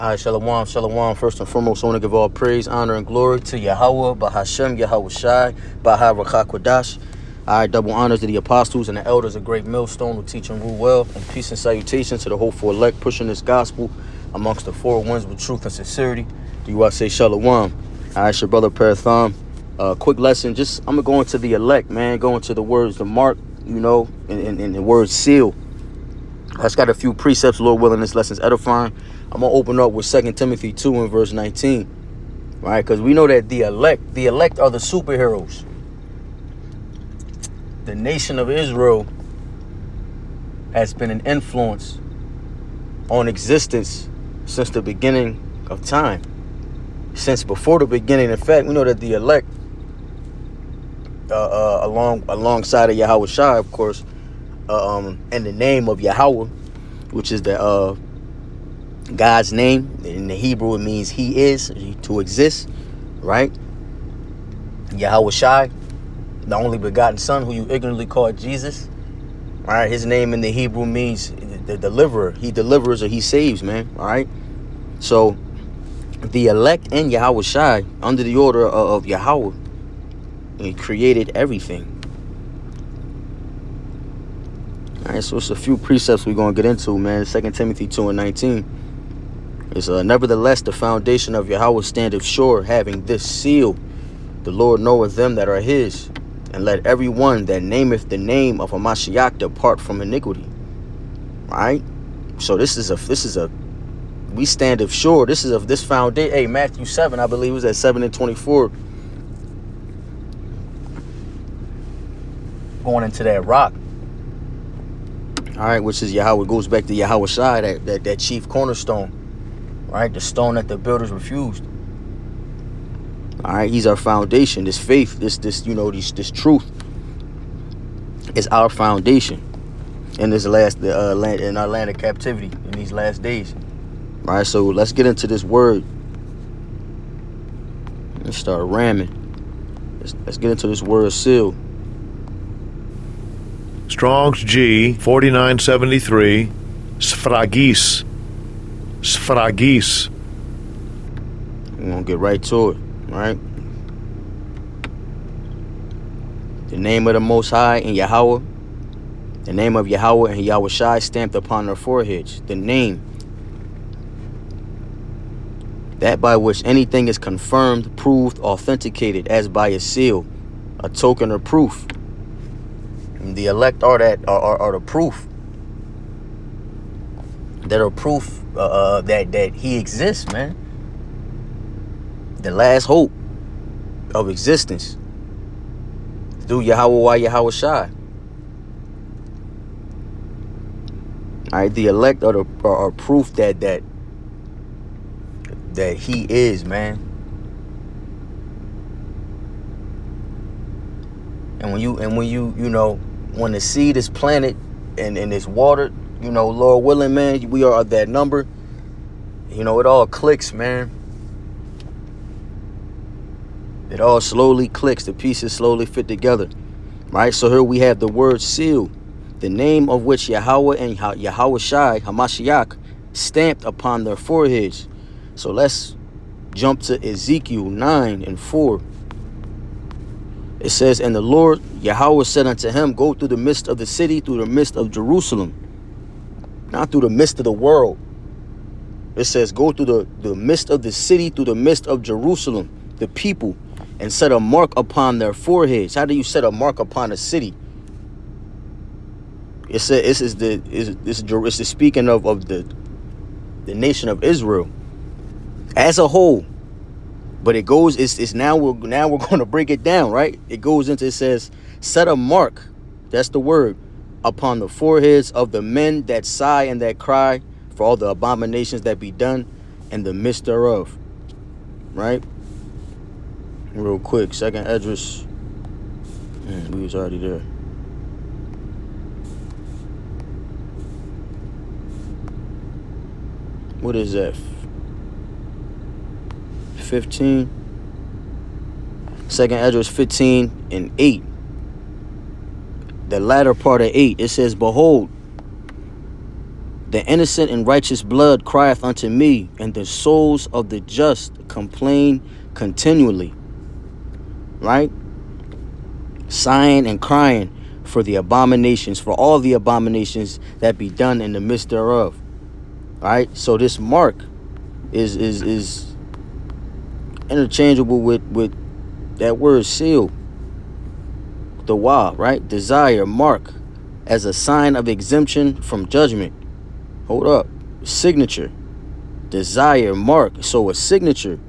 All right, shalom, shalom. First and foremost, I want to give all praise, honor, and glory to Yahweh, Bahashem, Yahweh Shai, Baha All right, double honors to the apostles and the elders of Great Millstone who teach and rule well, and peace and salutations to the hopeful elect pushing this gospel amongst the four winds with truth and sincerity. Do you say shalom? All right, your brother Parathon. Quick lesson, I'm going to go into the elect, man, go into the words, the mark, and the word seal. I just got a few precepts, Lord willing, this lesson's edifying. I'm going to open up with 2 Timothy 2 and verse 19. Right? Because we know that the elect are the superheroes. The nation of Israel has been an influence on existence since the beginning of time. Since before the beginning. In fact, we know that the elect, alongside of Yahweh Shai, of course, and the name of Yahweh, which is the God's name. In the Hebrew, it means he is, to exist, right? Yahweh Shai, the only begotten son who you ignorantly call Jesus. All right, his name in the Hebrew means the deliverer. He delivers or he saves, man. All right. So the elect and Yahweh Shai, under the order of Yahweh, he created everything. All right, so it's a few precepts we're going to get into, man. 2 Timothy 2 and 19. It's nevertheless the foundation of Yahweh standeth sure, having this seal. The Lord knoweth them that are his, and let every one that nameth the name of a Mashiach depart from iniquity. Right? So we standeth sure. This is of this foundation. Hey, Matthew 7, I believe, was at 7 and 24. Going into that rock. All right, which is Yahweh, goes back to Yahweh Shai, that chief cornerstone. Right, the stone that the builders refused. All right, he's our foundation. This faith, this truth is our foundation in this last land, in our land of captivity, in these last days. All right, so let's get into this word. Let's start ramming. Let's get into this word seal. Strong's G 4973, Sfragis. Sfragis. We're going to get right to it, right? The name of the Most High and Yahweh. The name of Yahweh and Yahweh Shai stamped upon their foreheads. The name. That by which anything is confirmed, proved, authenticated, as by a seal, a token or proof. And the elect are the proof. That are proof that he exists, man. The last hope of existence through Yahweh Yahweh Shai. All right, the elect are proof that he is, man. And when you when the seed is planted and it's watered, Lord willing, man, we are that number. It all clicks, man. It all slowly clicks. The pieces slowly fit together. Right? So here we have the word seal, the name of which Yahweh and Yahweh Shai, Hamashiach, stamped upon their foreheads. So let's jump to Ezekiel 9 and 4. It says, and the Lord Yahweh said unto him, go through the midst of the city, through the midst of Jerusalem. Not through the midst of the world. It says, go through the midst of the city, through the midst of Jerusalem, the people, and set a mark upon their foreheads. How do you set a mark upon a city? It said this is the speaking of the nation of Israel as a whole. But it goes, it's now we're going to break it down, right? It goes into, it says, set a mark. That's the word. Upon the foreheads of the men that sigh and that cry for all the abominations that be done in the midst thereof. Right? Real quick, second Esdras. Man, we was already there. What is that? 15. Second Esdras 15 and 8. The latter part of 8, it says, behold, The innocent and righteous blood crieth unto me, and the souls of the just complain continually. Right? Sighing and crying for the abominations, for all the abominations that be done in the midst thereof. Right? So this mark is interchangeable with that word seal. The wa, right? Desire, mark, as a sign of exemption from judgment. Hold up. Signature. Desire, mark. So a signature.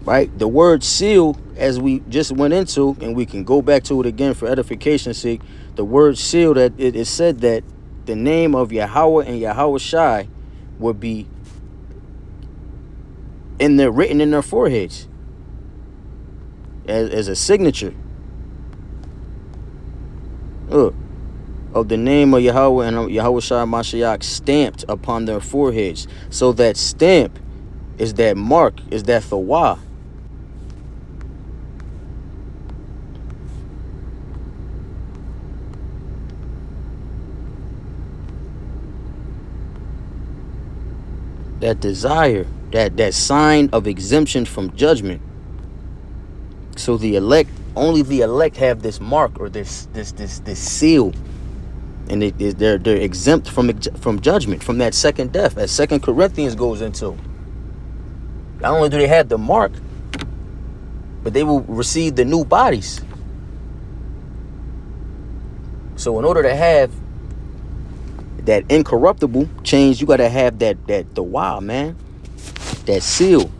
Right? The word seal, as we just went into, and we can go back to it again for edification's sake, the word seal, that it is said that the name of Yahweh and Yahweh Shai would be written in their foreheads as a signature. Of the name of Yahweh and Yahweh Shai Mashiach stamped upon their foreheads. So that stamp is that mark, is that thawah. That desire, that sign of exemption from judgment. So the elect, only the elect have this mark, or this seal, and they're exempt from judgment, from that second death, as 2 Corinthians goes into. Not only do they have the mark, but they will receive the new bodies. So in order to have that incorruptible change, you got to have the wow, man, that seal.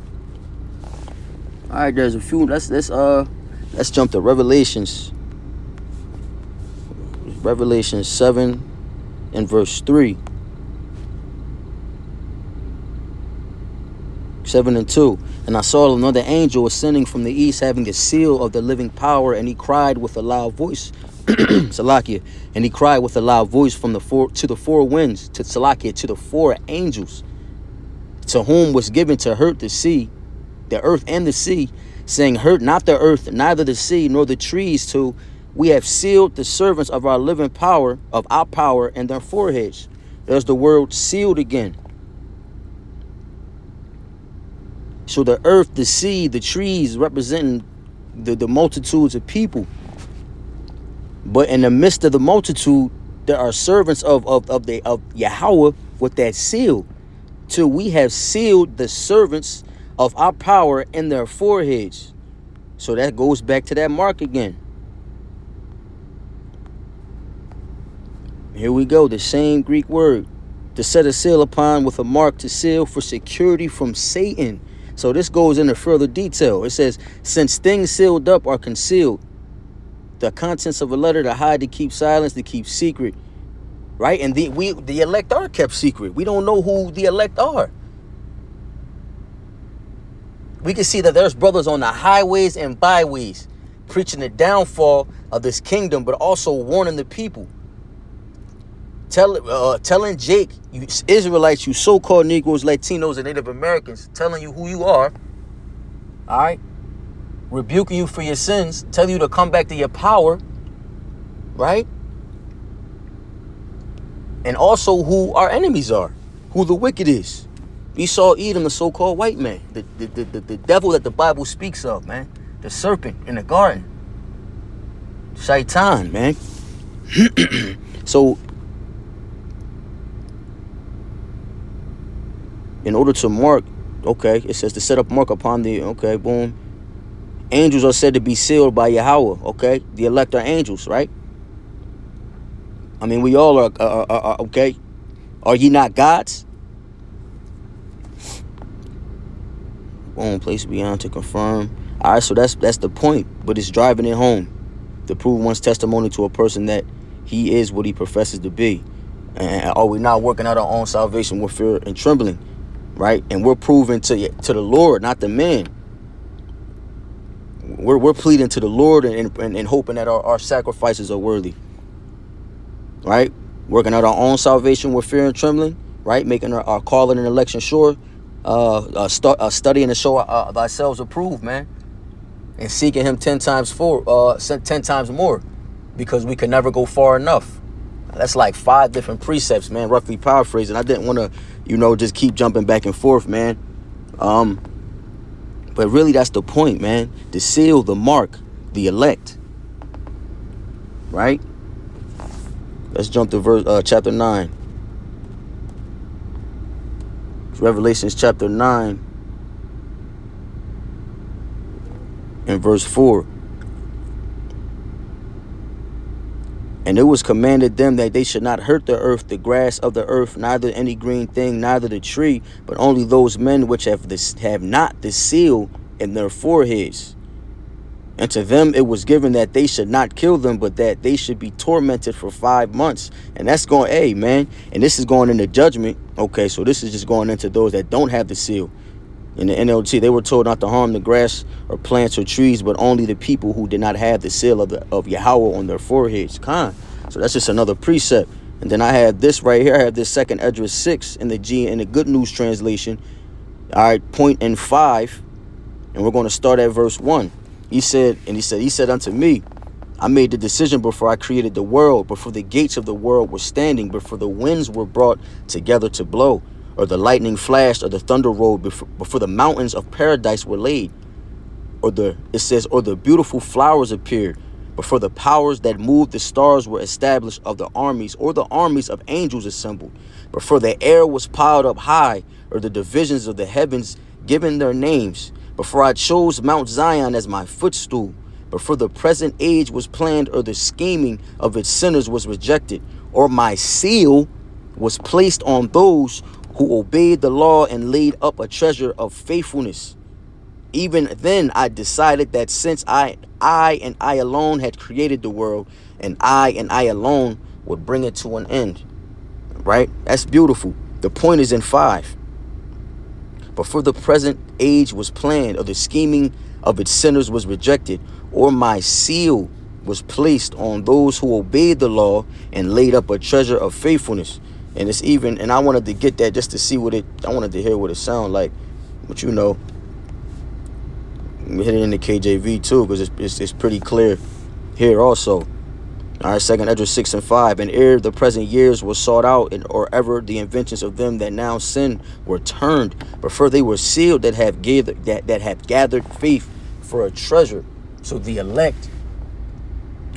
All right, there's a few. Let's jump to Revelations 7 and verse 3. 7 and 2. And I saw another angel ascending from the east, having the seal of the living power, and he cried with a loud voice. Salakia. And he cried with a loud voice from the four winds, to Salakia, to the four angels, to whom was given to hurt the sea, the earth and the sea, saying, hurt not the earth, neither the sea, nor the trees, till we have sealed the servants of our living power, of our power, in their foreheads. There's the word sealed again. So the earth, the sea, the trees representing the multitudes of people. But in the midst of the multitude, there are servants of Yahweh with that seal. Till we have sealed the servants of our power in their foreheads. So that goes back to that mark again. Here we go, the same Greek word. To set a seal upon, with a mark to seal, for security from Satan. So this goes into further detail. It says, since things sealed up are concealed, the contents of a letter to hide, to keep silence, to keep secret. Right? And the elect are kept secret. We don't know who the elect are. We can see that there's brothers on the highways and byways preaching the downfall of this kingdom, but also warning the people. Telling Jake, you Israelites, you so-called Negroes, Latinos, and Native Americans, telling you who you are, all right, rebuking you for your sins, telling you to come back to your power, right? And also who our enemies are, who the wicked is. Esau, Edom, the so-called white man, the devil that the Bible speaks of, man, the serpent in the garden, Shaitan, man. So, in order to mark, okay, it says to set up mark upon the, okay, boom. Angels are said to be sealed by Yahweh, okay? The elect are angels, right? I mean, we all are okay? Are ye not gods? Boom, place beyond to confirm. All right, so that's the point, but it's driving it home to prove one's testimony to a person that he is what he professes to be. And are we not working out our own salvation with fear and trembling? Right? And we're proving to the Lord, not the man. We're pleading to the Lord and hoping that our sacrifices are worthy. Right? Working out our own salvation with fear and trembling. Right? Making our calling and election sure. Studying to show ourselves approved, man. And seeking him 10 times more. Because we can never go far enough. That's like 5 different precepts, man, roughly paraphrasing. I didn't want to, just keep jumping back and forth, man. But really, that's the point, man. The seal, the mark, the elect. Right? Let's jump to verse chapter 9. Revelations chapter 9 and verse 4. And it was commanded them that they should not hurt the earth, the grass of the earth, neither any green thing, neither the tree, but only those men which have not the seal in their foreheads. And to them it was given that they should not kill them, but that they should be tormented for 5 months. And that's going, hey, man, and this is going into judgment. Okay, so this is just going into those that don't have the seal. In the NLT, they were told not to harm the grass or plants or trees, but only the people who did not have the seal of Yahweh on their foreheads. So that's just another precept. And then I have this right here. I have this 2nd Esdras 6 in the Good News translation. All right, point in 5, and we're going to start at verse 1. He said unto me, I made the decision before I created the world, before the gates of the world were standing, before the winds were brought together to blow, or the lightning flashed, or the thunder rolled, before the mountains of paradise were laid, or the beautiful flowers appeared, before the powers that moved the stars were established, of the armies, or the armies of angels assembled, before the air was piled up high, or the divisions of the heavens given their names, before I chose Mount Zion as my footstool, before the present age was planned, or the scheming of its sinners was rejected, or my seal was placed on those who obeyed the law and laid up a treasure of faithfulness. Even then I decided that since I and I alone had created the world, and I alone would bring it to an end. Right? That's beautiful. The point is in 5. Before the present age was planned, or the scheming of its sinners was rejected, or my seal was placed on those who obeyed the law and laid up a treasure of faithfulness. And it's even, and I wanted to get that just to see I wanted to hear what it sounded like. But we hit it in the KJV too, because it's pretty clear here also. All right, 2nd Esdras 6 and 5. And ere the present years were sought out, or ever the inventions of them that now sin were turned, before they were sealed that have gathered faith for a treasure. So the elect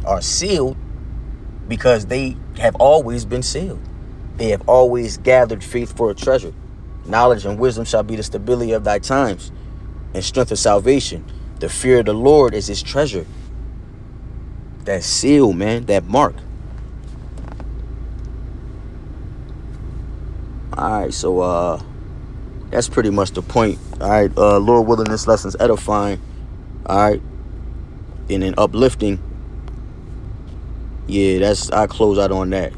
are sealed because they have always been sealed. They have always gathered faith for a treasure. Knowledge and wisdom shall be the stability of thy times, and strength of salvation. The fear of the Lord is his treasure. That seal, man, that mark. All right, so that's pretty much the point. All right, Lord willing, this lesson's edifying. All right, and then uplifting. Yeah, I close out on that.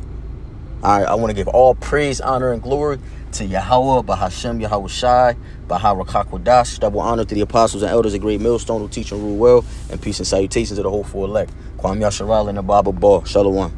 All right, I want to give all praise, honor, and glory to Yahweh, Bahashem, Yahweh Shai, Baharakwadash. Double honor to the apostles and elders of Great Millstone who teach and rule well, and peace and salutations to the hopeful elect. Kwam Yasharal and the Baba Ba. Shalom.